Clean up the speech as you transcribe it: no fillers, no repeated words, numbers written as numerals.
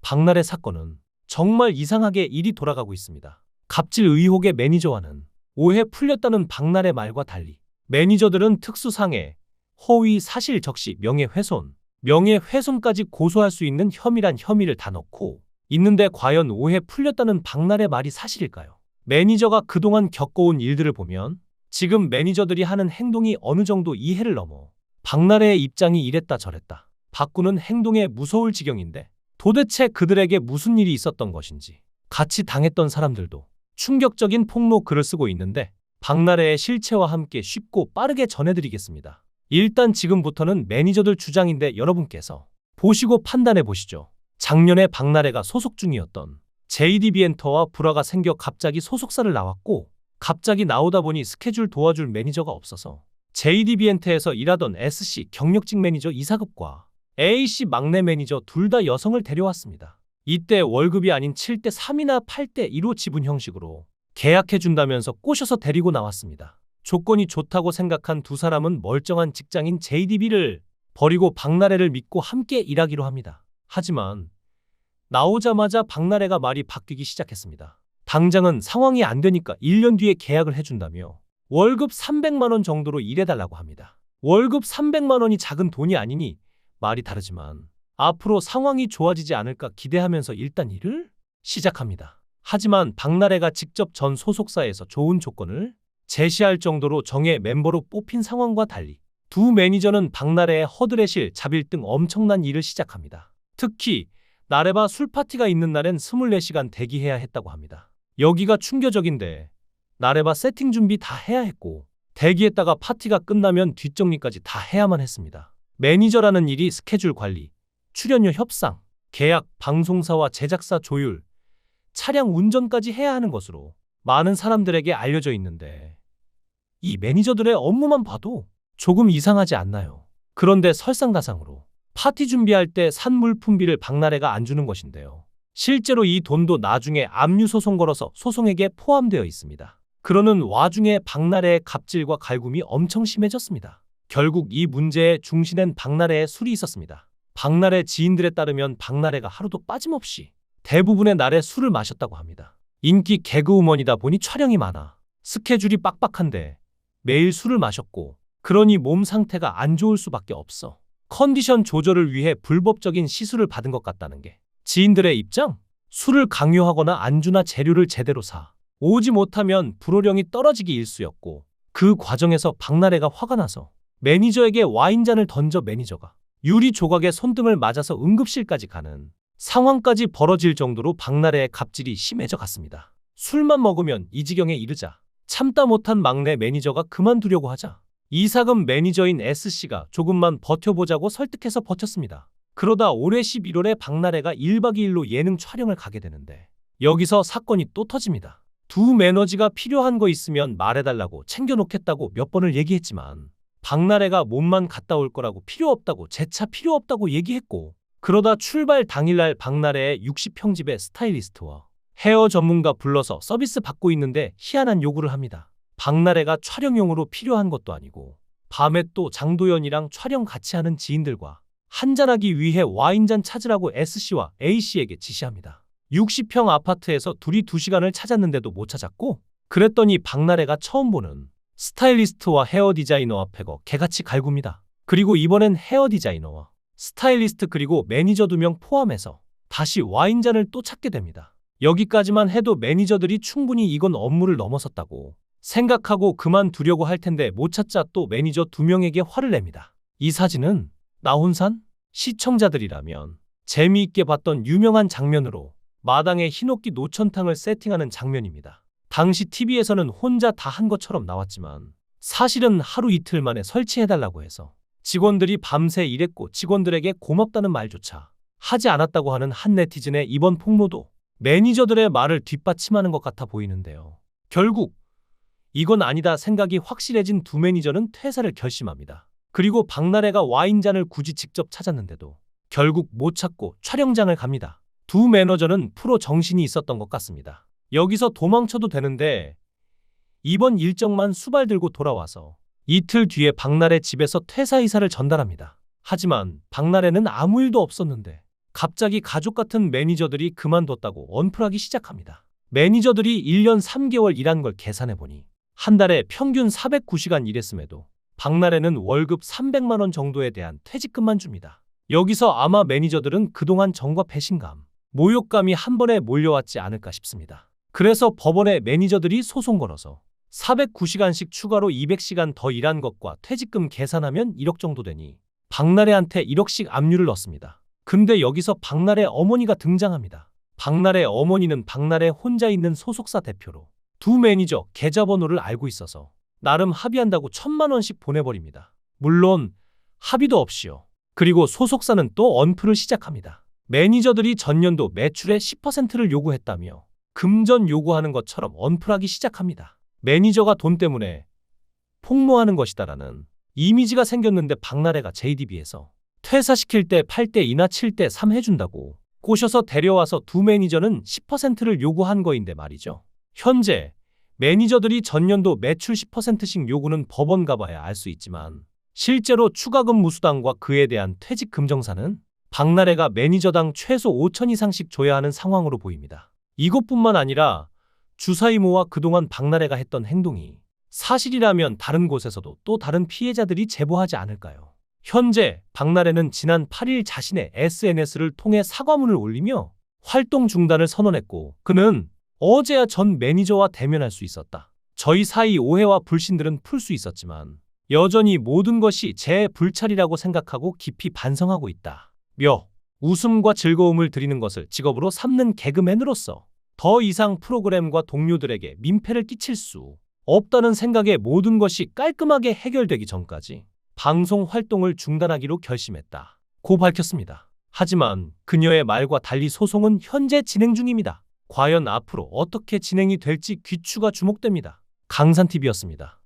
박나래 사건은 정말 이상하게 일이 돌아가고 있습니다. 갑질 의혹의 매니저와는 오해 풀렸다는 박나래 말과 달리 매니저들은 특수상해, 허위 사실 적시, 명예훼손, 명예훼손까지 고소할 수 있는 혐의란 혐의를 다 넣고 있는데 과연 오해 풀렸다는 박나래 말이 사실일까요? 매니저가 그동안 겪어온 일들을 보면 지금 매니저들이 하는 행동이 어느 정도 이해를 넘어 박나래의 입장이 이랬다 저랬다 바꾸는 행동에 무서울 지경인데 도대체 그들에게 무슨 일이 있었던 것인지 같이 당했던 사람들도 충격적인 폭로 글을 쓰고 있는데 박나래의 실체와 함께 쉽고 빠르게 전해드리겠습니다. 일단 지금부터는 매니저들 주장인데 여러분께서 보시고 판단해 보시죠. 작년에 박나래가 소속 중이었던 JD비엔터와 불화가 생겨 갑자기 소속사를 나왔고 갑자기 나오다 보니 스케줄 도와줄 매니저가 없어서 JD비엔터에서 일하던 SC 경력직 매니저 이사급과 AC 막내 매니저 둘 다 여성을 데려왔습니다. 이때 월급이 아닌 7대 3이나 8대 1호 지분 형식으로 계약해준다면서 꼬셔서 데리고 나왔습니다. 조건이 좋다고 생각한 두 사람은 멀쩡한 직장인 JDB를 버리고 박나래를 믿고 함께 일하기로 합니다. 하지만 나오자마자 박나래가 말이 바뀌기 시작했습니다. 당장은 상황이 안 되니까 1년 뒤에 계약을 해준다며 월급 300만 원 정도로 일해달라고 합니다. 월급 300만 원이 작은 돈이 아니니 말이 다르지만 앞으로 상황이 좋아지지 않을까 기대하면서 일단 일을 시작합니다. 하지만 박나래가 직접 전 소속사에서 좋은 조건을 제시할 정도로 정예 멤버로 뽑힌 상황과 달리 두 매니저는 박나래의 허드렛일 잡일 등 엄청난 일을 시작합니다. 특히 나래바 술파티가 있는 날엔 24시간 대기해야 했다고 합니다. 여기가 충격적인데 나래바 세팅 준비 다 해야 했고 대기했다가 파티가 끝나면 뒷정리까지 다 해야만 했습니다. 매니저라는 일이 스케줄 관리, 출연료 협상, 계약, 방송사와 제작사 조율, 차량 운전까지 해야 하는 것으로 많은 사람들에게 알려져 있는데 이 매니저들의 업무만 봐도 조금 이상하지 않나요? 그런데 설상가상으로 파티 준비할 때 산 물품비를 박나래가 안 주는 것인데요. 실제로 이 돈도 나중에 압류소송 걸어서 소송액에 포함되어 있습니다. 그러는 와중에 박나래의 갑질과 갈굼이 엄청 심해졌습니다. 결국 이 문제의 중심엔 박나래의 술이 있었습니다. 박나래 지인들에 따르면 박나래가 하루도 빠짐없이 대부분의 날에 술을 마셨다고 합니다. 인기 개그우먼이다 보니 촬영이 많아 스케줄이 빡빡한데 매일 술을 마셨고 그러니 몸 상태가 안 좋을 수밖에 없어. 컨디션 조절을 위해 불법적인 시술을 받은 것 같다는 게 지인들의 입장? 술을 강요하거나 안주나 재료를 제대로 사 오지 못하면 불호령이 떨어지기 일쑤였고 그 과정에서 박나래가 화가 나서 매니저에게 와인잔을 던져 매니저가 유리 조각에 손등을 맞아서 응급실까지 가는 상황까지 벌어질 정도로 박나래의 갑질이 심해져 갔습니다. 술만 먹으면 이 지경에 이르자 참다 못한 막내 매니저가 그만두려고 하자 이사금 매니저인 S씨가 조금만 버텨보자고 설득해서 버텼습니다. 그러다 올해 11월에 박나래가 1박 2일로 예능 촬영을 가게 되는데 여기서 사건이 또 터집니다. 두 매너지가 필요한 거 있으면 말해달라고 챙겨놓겠다고 몇 번을 얘기했지만 박나래가 몸만 갔다 올 거라고 필요 없다고 재차 필요 없다고 얘기했고 그러다 출발 당일날 박나래의 60평집에 스타일리스트와 헤어 전문가 불러서 서비스 받고 있는데 희한한 요구를 합니다. 박나래가 촬영용으로 필요한 것도 아니고 밤에 또 장도연이랑 촬영 같이 하는 지인들과 한잔하기 위해 와인잔 찾으라고 S씨와 A씨에게 지시합니다. 60평 아파트에서 둘이 2시간을 찾았는데도 못 찾았고 그랬더니 박나래가 처음 보는 스타일리스트와 헤어 디자이너 앞에거 개같이 갈굽니다. 그리고 이번엔 헤어 디자이너와 스타일리스트 그리고 매니저 2명 포함해서 다시 와인잔을 또 찾게 됩니다. 여기까지만 해도 매니저들이 충분히 이건 업무를 넘어섰다고 생각하고 그만두려고 할 텐데 못 찾자 또 매니저 2명에게 화를 냅니다. 이 사진은 나혼산? 시청자들이라면 재미있게 봤던 유명한 장면으로 마당에 흰옥기 노천탕을 세팅하는 장면입니다. 당시 TV에서는 혼자 다 한 것처럼 나왔지만 사실은 하루 이틀 만에 설치해달라고 해서 직원들이 밤새 일했고 직원들에게 고맙다는 말조차 하지 않았다고 하는 한 네티즌의 이번 폭로도 매니저들의 말을 뒷받침하는 것 같아 보이는데요. 결국 이건 아니다 생각이 확실해진 두 매니저는 퇴사를 결심합니다. 그리고 박나래가 와인잔을 굳이 직접 찾았는데도 결국 못 찾고 촬영장을 갑니다. 두 매니저는 프로 정신이 있었던 것 같습니다. 여기서 도망쳐도 되는데 이번 일정만 수발 들고 돌아와서 이틀 뒤에 박나래 집에서 퇴사 의사를 전달합니다. 하지만 박나래는 아무 일도 없었는데 갑자기 가족 같은 매니저들이 그만뒀다고 언플하기 시작합니다. 매니저들이 1년 3개월 일한 걸 계산해보니 한 달에 평균 409시간 일했음에도 박나래는 월급 300만 원 정도에 대한 퇴직금만 줍니다. 여기서 아마 매니저들은 그동안 정과 배신감, 모욕감이 한 번에 몰려왔지 않을까 싶습니다. 그래서 법원에 매니저들이 소송 걸어서 409시간씩 추가로 200시간 더 일한 것과 퇴직금 계산하면 1억 정도 되니 박나래한테 1억씩 압류를 넣습니다. 근데 여기서 박나래 어머니가 등장합니다. 박나래 어머니는 박나래 혼자 있는 소속사 대표로 두 매니저 계좌번호를 알고 있어서 나름 합의한다고 1,000만 원씩 보내버립니다. 물론 합의도 없이요. 그리고 소속사는 또 언플을 시작합니다. 매니저들이 전년도 매출의 10%를 요구했다며 금전 요구하는 것처럼 언플하기 시작합니다. 매니저가 돈 때문에 폭로하는 것이다라는 이미지가 생겼는데 박나래가 JDB에서 퇴사시킬 때 8대 2나 7대 3 해준다고 꼬셔서 데려와서 두 매니저는 10%를 요구한 거인데 말이죠. 현재 매니저들이 전년도 매출 10%씩 요구는 법원 가봐야 알 수 있지만 실제로 추가금 무수당과 그에 대한 퇴직 금정사는 박나래가 매니저당 최소 5천 이상씩 줘야 하는 상황으로 보입니다. 이것뿐만 아니라 주사 이모와 그동안 박나래가 했던 행동이 사실이라면 다른 곳에서도 또 다른 피해자들이 제보하지 않을까요? 현재 박나래는 지난 8일 자신의 SNS를 통해 사과문을 올리며 활동 중단을 선언했고 그는 어제야 전 매니저와 대면할 수 있었다. 저희 사이 오해와 불신들은 풀 수 있었지만 여전히 모든 것이 제 불찰이라고 생각하고 깊이 반성하고 있다. 며 웃음과 즐거움을 드리는 것을 직업으로 삼는 개그맨으로서 더 이상 프로그램과 동료들에게 민폐를 끼칠 수 없다는 생각에 모든 것이 깔끔하게 해결되기 전까지 방송 활동을 중단하기로 결심했다. 고 밝혔습니다. 하지만 그녀의 말과 달리 소송은 현재 진행 중입니다. 과연 앞으로 어떻게 진행이 될지 귀추가 주목됩니다. 강산TV였습니다.